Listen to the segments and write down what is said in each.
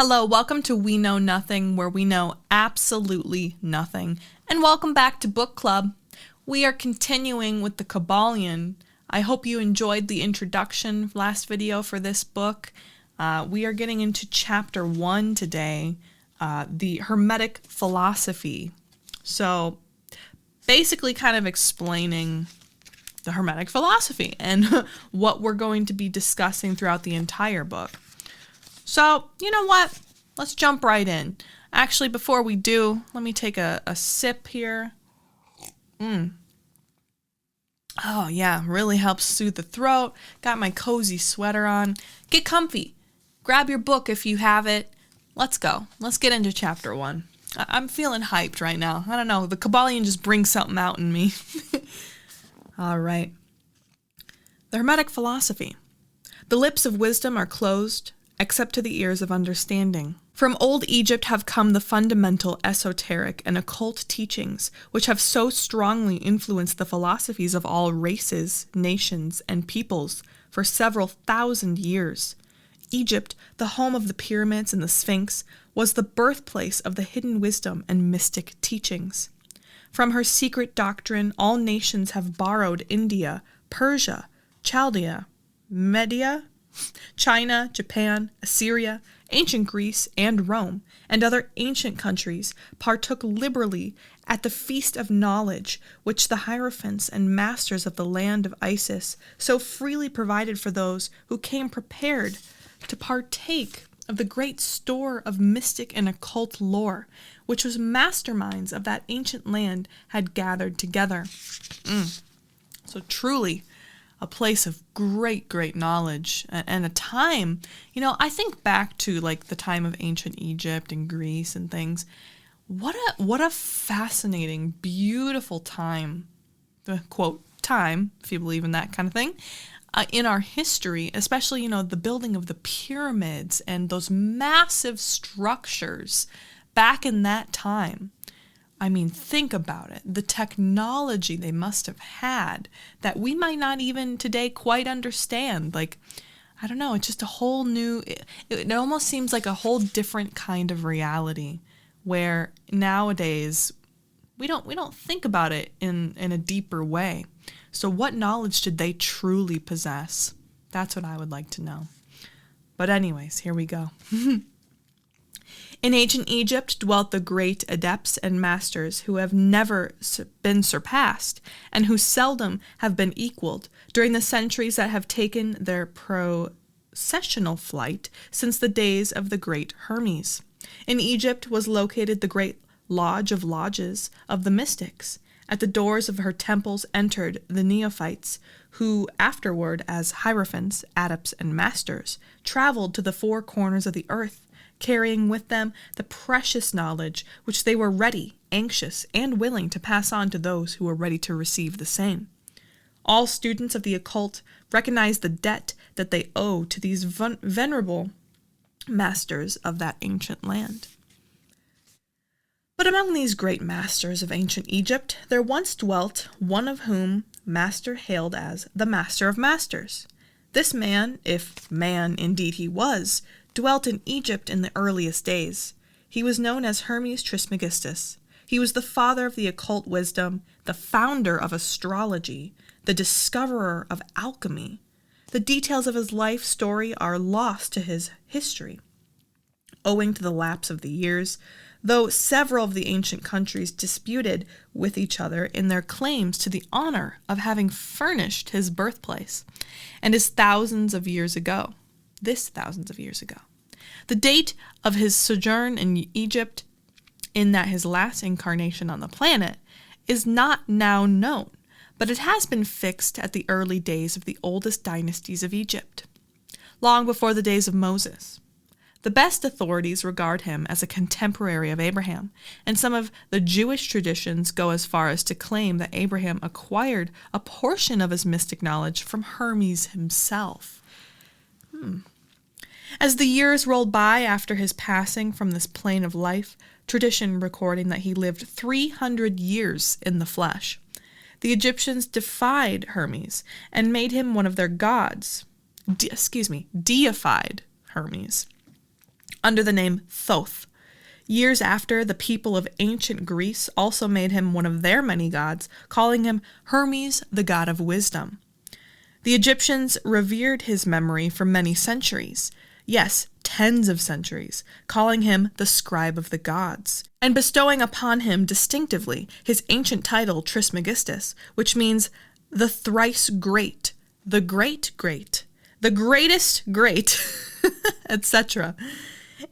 Hello, welcome to We Know Nothing, where we know absolutely nothing. And welcome back to Book Club. We are continuing with the Kybalion. I hope you enjoyed the introduction last video for this book. We are getting into chapter 1 today, the Hermetic Philosophy. So basically kind of explaining the Hermetic Philosophy and what we're going to be discussing throughout the entire book. So, you know what? Let's jump right in. Actually, before we do, let me take a sip here. Oh, yeah, really helps soothe the throat. Got my cozy sweater on. Get comfy. Grab your book if you have it. Let's go. Let's get into chapter 1. I'm feeling hyped right now. I don't know. The Kybalion just brings something out in me. All right. The Hermetic Philosophy. The lips of wisdom are closed, except to the ears of understanding. From old Egypt have come the fundamental esoteric and occult teachings, which have so strongly influenced the philosophies of all races, nations, and peoples for several thousand years. Egypt, the home of the pyramids and the Sphinx, was the birthplace of the hidden wisdom and mystic teachings. From her secret doctrine, all nations have borrowed India, Persia, Chaldea, Media, China, Japan, Assyria, ancient Greece, and Rome, and other ancient countries partook liberally at the feast of knowledge which the hierophants and masters of the land of Isis so freely provided for those who came prepared to partake of the great store of mystic and occult lore which was masterminds of that ancient land had gathered together. So truly, a place of great, great knowledge and a time, I think back to like the time of ancient Egypt and Greece and things. What a fascinating, beautiful time, the quote, time, if you believe in that kind of thing, in our history, especially, the building of the pyramids and those massive structures back in that time. I mean, think about it. The technology they must have had that we might not even today quite understand. Like, I don't know, it's just a whole new, it almost seems like a whole different kind of reality where nowadays we don't think about it in a deeper way. So what knowledge did they truly possess? That's what I would like to know. But anyways, here we go. In ancient Egypt dwelt the great adepts and masters who have never been surpassed and who seldom have been equaled during the centuries that have taken their processional flight since the days of the great Hermes. In Egypt was located the great lodge of lodges of the mystics. At the doors of her temples entered the neophytes, who afterward, as hierophants, adepts, and masters, traveled to the four corners of the earth, carrying with them the precious knowledge which they were ready, anxious, and willing to pass on to those who were ready to receive the same. All students of the occult recognize the debt that they owe to these venerable masters of that ancient land. But among these great masters of ancient Egypt, there once dwelt one of whom Master hailed as the Master of Masters. This man, if man indeed he was, dwelt in Egypt in the earliest days. He was known as Hermes Trismegistus. He was the father of the occult wisdom, the founder of astrology, the discoverer of alchemy. The details of his life story are lost to his history, owing to the lapse of the years, though several of the ancient countries disputed with each other in their claims to the honor of having furnished his birthplace, and his thousands of years ago. The date of his sojourn in Egypt, in that his last incarnation on the planet, is not now known, but it has been fixed at the early days of the oldest dynasties of Egypt, long before the days of Moses. The best authorities regard him as a contemporary of Abraham, and some of the Jewish traditions go as far as to claim that Abraham acquired a portion of his mystic knowledge from Hermes himself. As the years rolled by after his passing from this plane of life, tradition recording that he lived 300 years in the flesh, the Egyptians defied Hermes and made him one of their gods. Deified Hermes. under the name Thoth. Years after, the people of ancient Greece also made him one of their many gods, calling him Hermes, the god of wisdom. The Egyptians revered his memory for many centuries, yes, tens of centuries, calling him the scribe of the gods, and bestowing upon him distinctively his ancient title Trismegistus, which means the thrice great, the great great, the greatest great, etc.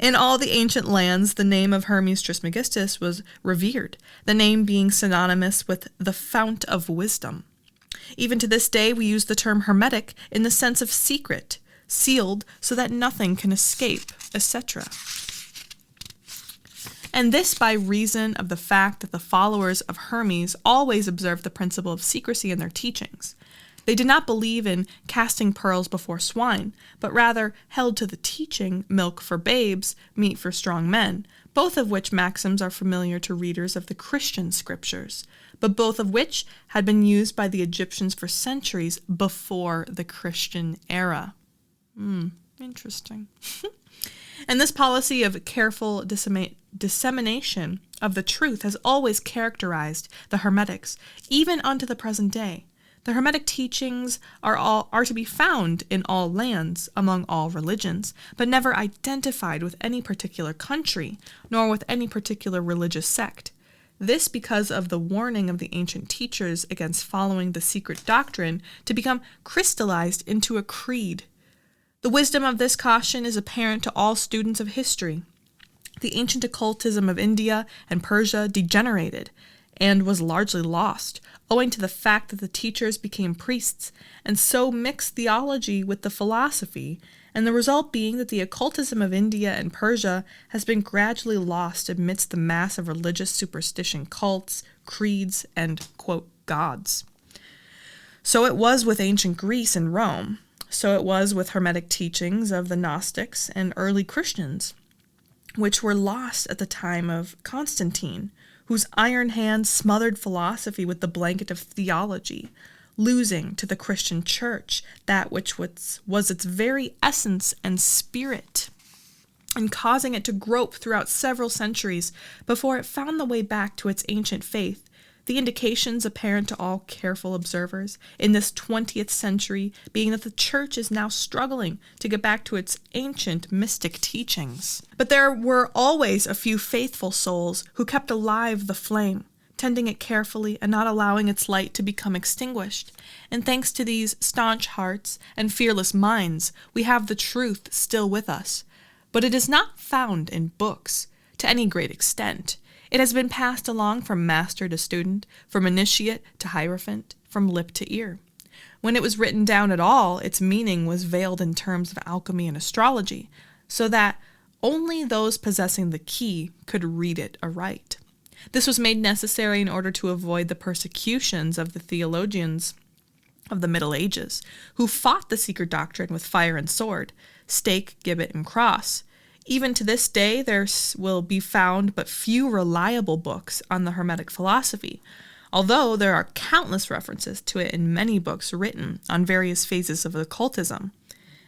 In all the ancient lands, the name of Hermes Trismegistus was revered, the name being synonymous with the fount of wisdom. Even to this day, we use the term hermetic in the sense of secret, sealed so that nothing can escape, etc. And this by reason of the fact that the followers of Hermes always observed the principle of secrecy in their teachings. They did not believe in casting pearls before swine, but rather held to the teaching, milk for babes, meat for strong men, both of which maxims are familiar to readers of the Christian scriptures, but both of which had been used by the Egyptians for centuries before the Christian era. Interesting. And this policy of careful dissemination of the truth has always characterized the Hermetics, even unto the present day. The Hermetic teachings are to be found in all lands, among all religions, but never identified with any particular country, nor with any particular religious sect. This because of the warning of the ancient teachers against following the secret doctrine to become crystallized into a creed. The wisdom of this caution is apparent to all students of history. The ancient occultism of India and Persia degenerated and was largely lost, owing to the fact that the teachers became priests and so mixed theology with the philosophy, and the result being that the occultism of India and Persia has been gradually lost amidst the mass of religious superstition cults, creeds, and, quote, gods. So it was with ancient Greece and Rome. So it was with Hermetic teachings of the Gnostics and early Christians, which were lost at the time of Constantine, whose iron hand smothered philosophy with the blanket of theology, losing to the Christian church that which was its very essence and spirit, and causing it to grope throughout several centuries before it found the way back to its ancient faith. The indications apparent to all careful observers in this 20th century being that the church is now struggling to get back to its ancient mystic teachings. But there were always a few faithful souls who kept alive the flame, tending it carefully and not allowing its light to become extinguished. And thanks to these staunch hearts and fearless minds, we have the truth still with us. But it is not found in books to any great extent. It has been passed along from master to student, from initiate to hierophant, from lip to ear. When it was written down at all, its meaning was veiled in terms of alchemy and astrology, so that only those possessing the key could read it aright. This was made necessary in order to avoid the persecutions of the theologians of the Middle Ages, who fought the secret doctrine with fire and sword, stake, gibbet, and cross. Even to this day, there will be found but few reliable books on the Hermetic philosophy, although there are countless references to it in many books written on various phases of occultism.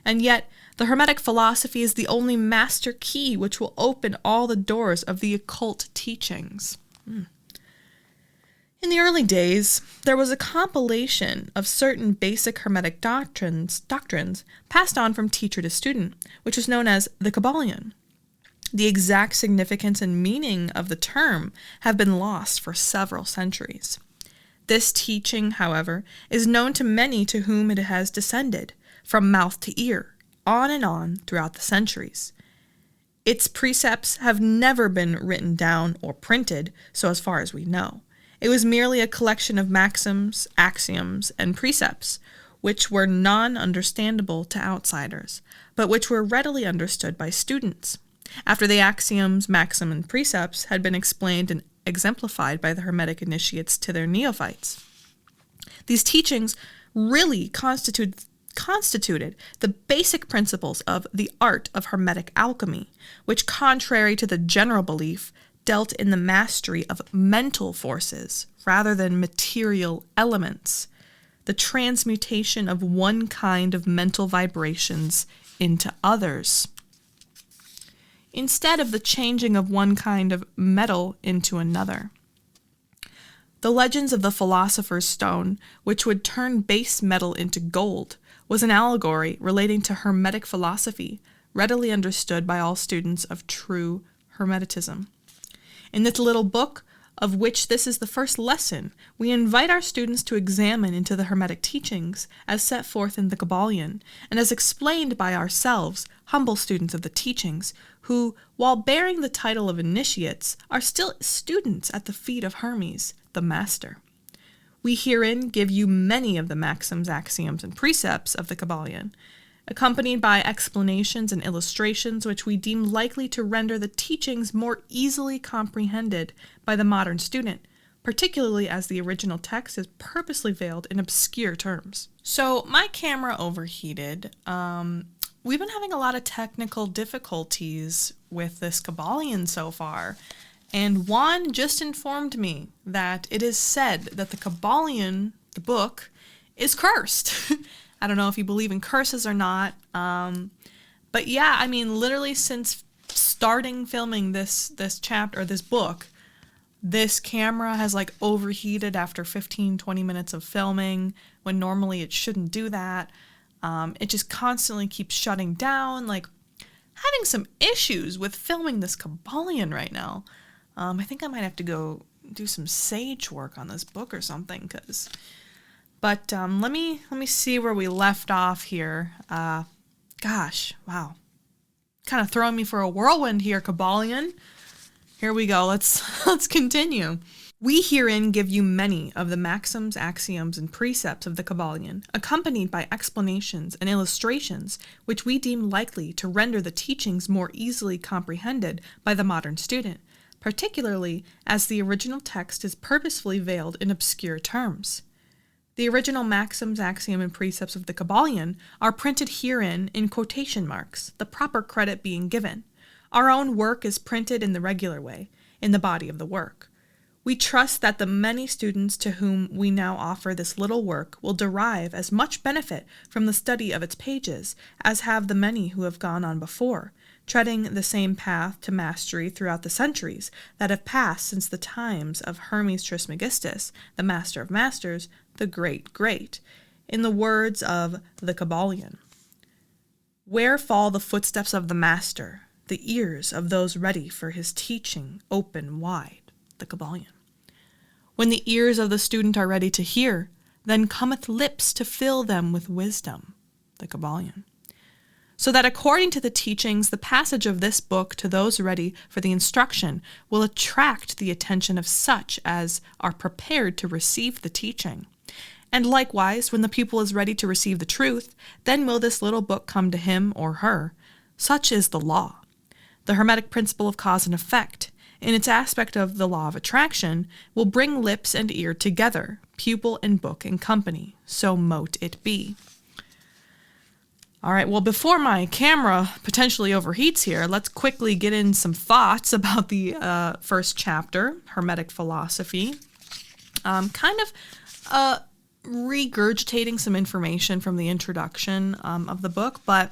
And yet, the Hermetic philosophy is the only master key which will open all the doors of the occult teachings. In the early days, there was a compilation of certain basic Hermetic doctrines passed on from teacher to student, which was known as the Kybalion. The exact significance and meaning of the term have been lost for several centuries. This teaching, however, is known to many to whom it has descended, from mouth to ear, on and on throughout the centuries. Its precepts have never been written down or printed, so as far as we know. It was merely a collection of maxims, axioms, and precepts, which were non-understandable to outsiders, but which were readily understood by students. After the axioms, maxims, and precepts had been explained and exemplified by the Hermetic initiates to their neophytes, these teachings really constituted the basic principles of the art of Hermetic alchemy, which, contrary to the general belief, dealt in the mastery of mental forces rather than material elements, the transmutation of one kind of mental vibrations into others. instead of the changing of one kind of metal into another. The legends of the philosopher's stone, which would turn base metal into gold, was an allegory relating to Hermetic philosophy, readily understood by all students of true Hermeticism. In this little book, of which this is the first lesson, we invite our students to examine into the Hermetic teachings as set forth in the Kybalion, and as explained by ourselves, humble students of the teachings, who, while bearing the title of initiates, are still students at the feet of Hermes, the Master. We herein give you many of the maxims, axioms, and precepts of the Kybalion, accompanied by explanations and illustrations which we deem likely to render the teachings more easily comprehended by the modern student, particularly as the original text is purposely veiled in obscure terms. So my camera overheated. We've been having a lot of technical difficulties with this Kybalion so far, and Juan just informed me that it is said that the Kybalion, the book, is cursed. I don't know if you believe in curses or not, but yeah, I mean, literally since starting filming this chapter, or this book, this camera has like overheated after 15-20 minutes of filming, when normally it shouldn't do that. It just constantly keeps shutting down, like having some issues with filming this Kybalion right now. I think I might have to go do some sage work on this book or something, But let me see where we left off here. Gosh, wow. Kind of throwing me for a whirlwind here, Kybalion. Here we go. Let's continue. We herein give you many of the maxims, axioms, and precepts of the Kybalion, accompanied by explanations and illustrations which we deem likely to render the teachings more easily comprehended by the modern student, particularly as the original text is purposefully veiled in obscure terms. The original maxims, axiom, and precepts of the Kybalion are printed herein in quotation marks, the proper credit being given. Our own work is printed in the regular way, in the body of the work. We trust that the many students to whom we now offer this little work will derive as much benefit from the study of its pages as have the many who have gone on before, treading the same path to mastery throughout the centuries that have passed since the times of Hermes Trismegistus, the Master of Masters, the Great, in the words of the Kybalion. Where fall the footsteps of the Master, the ears of those ready for his teaching open wide, the Kybalion. When the ears of the student are ready to hear, then cometh lips to fill them with wisdom, the Kybalion. So that according to the teachings, the passage of this book to those ready for the instruction will attract the attention of such as are prepared to receive the teaching. And likewise, when the pupil is ready to receive the truth, then will this little book come to him or her. Such is the law. The Hermetic principle of cause and effect, in its aspect of the law of attraction, will bring lips and ear together, pupil and book in company. So mote it be. All right, well, before my camera potentially overheats here, let's quickly get in some thoughts about the first chapter, Hermetic Philosophy. Regurgitating some information from the introduction of the book, but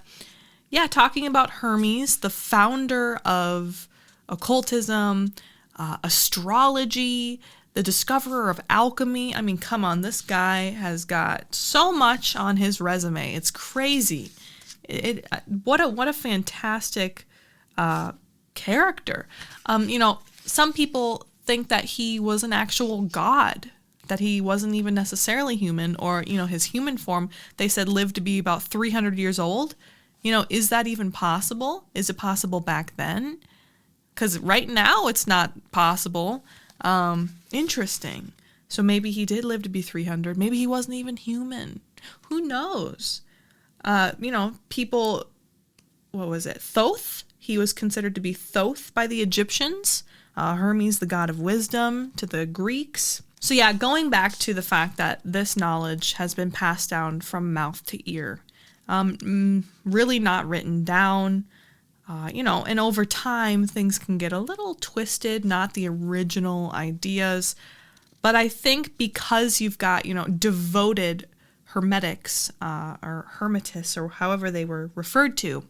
yeah, talking about Hermes, the founder of occultism, astrology, the discoverer of alchemy. I mean, come on, this guy has got so much on his resume. It's crazy. What a fantastic character. Some people think that he was an actual god, that he wasn't even necessarily human, or, his human form, they said, lived to be about 300 years old. Is that even possible? Is it possible back then? Because right now it's not possible. Interesting. So maybe he did live to be 300. Maybe he wasn't even human. Who knows? People, what was it? Thoth? He was considered to be Thoth by the Egyptians. Hermes, the god of wisdom, to the Greeks. So yeah, going back to the fact that this knowledge has been passed down from mouth to ear. Really not written down. And over time, things can get a little twisted, not the original ideas. But I think because you've got, devoted Hermetics, or Hermetists, or however they were referred to,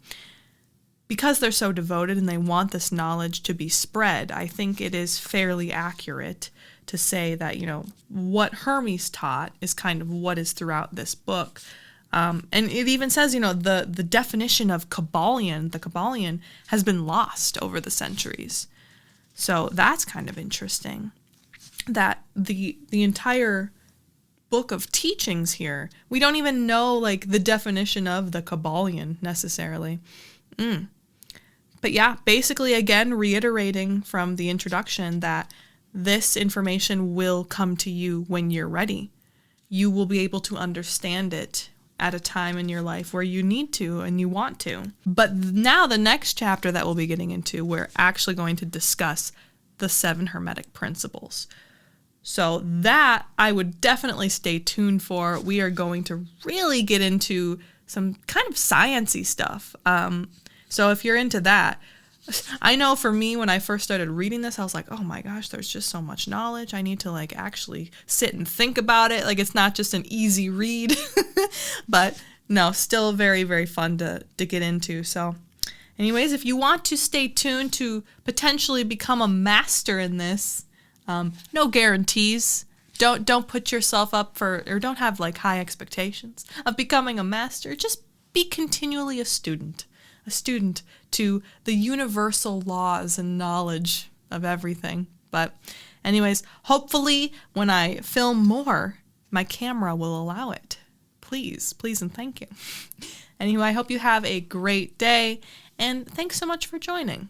because they're so devoted and they want this knowledge to be spread, I think it is fairly accurate to say that, what Hermes taught is kind of what is throughout this book. And it even says, the definition of Kybalion, the Kybalion, has been lost over the centuries. So that's kind of interesting, that the entire book of teachings here, we don't even know like the definition of the Kybalion necessarily. But yeah, basically again, reiterating from the introduction that this information will come to you when you're ready. You will be able to understand it at a time in your life where you need to and you want to. But now the next chapter that we'll be getting into, we're actually going to discuss the 7 Hermetic principles. So that I would definitely stay tuned for. We are going to really get into some kind of sciencey stuff. So if you're into that, I know for me, when I first started reading this, I was like, oh my gosh, there's just so much knowledge. I need to like actually sit and think about it. Like it's not just an easy read, but no, still very, very fun to get into. So anyways, if you want to stay tuned to potentially become a master in this, no guarantees. Don't put yourself up for, or don't have like high expectations of becoming a master. Just be continually a student to the universal laws and knowledge of everything. But anyways, hopefully when I film more, my camera will allow it. Please and thank you. Anyway, I hope you have a great day, and thanks so much for joining.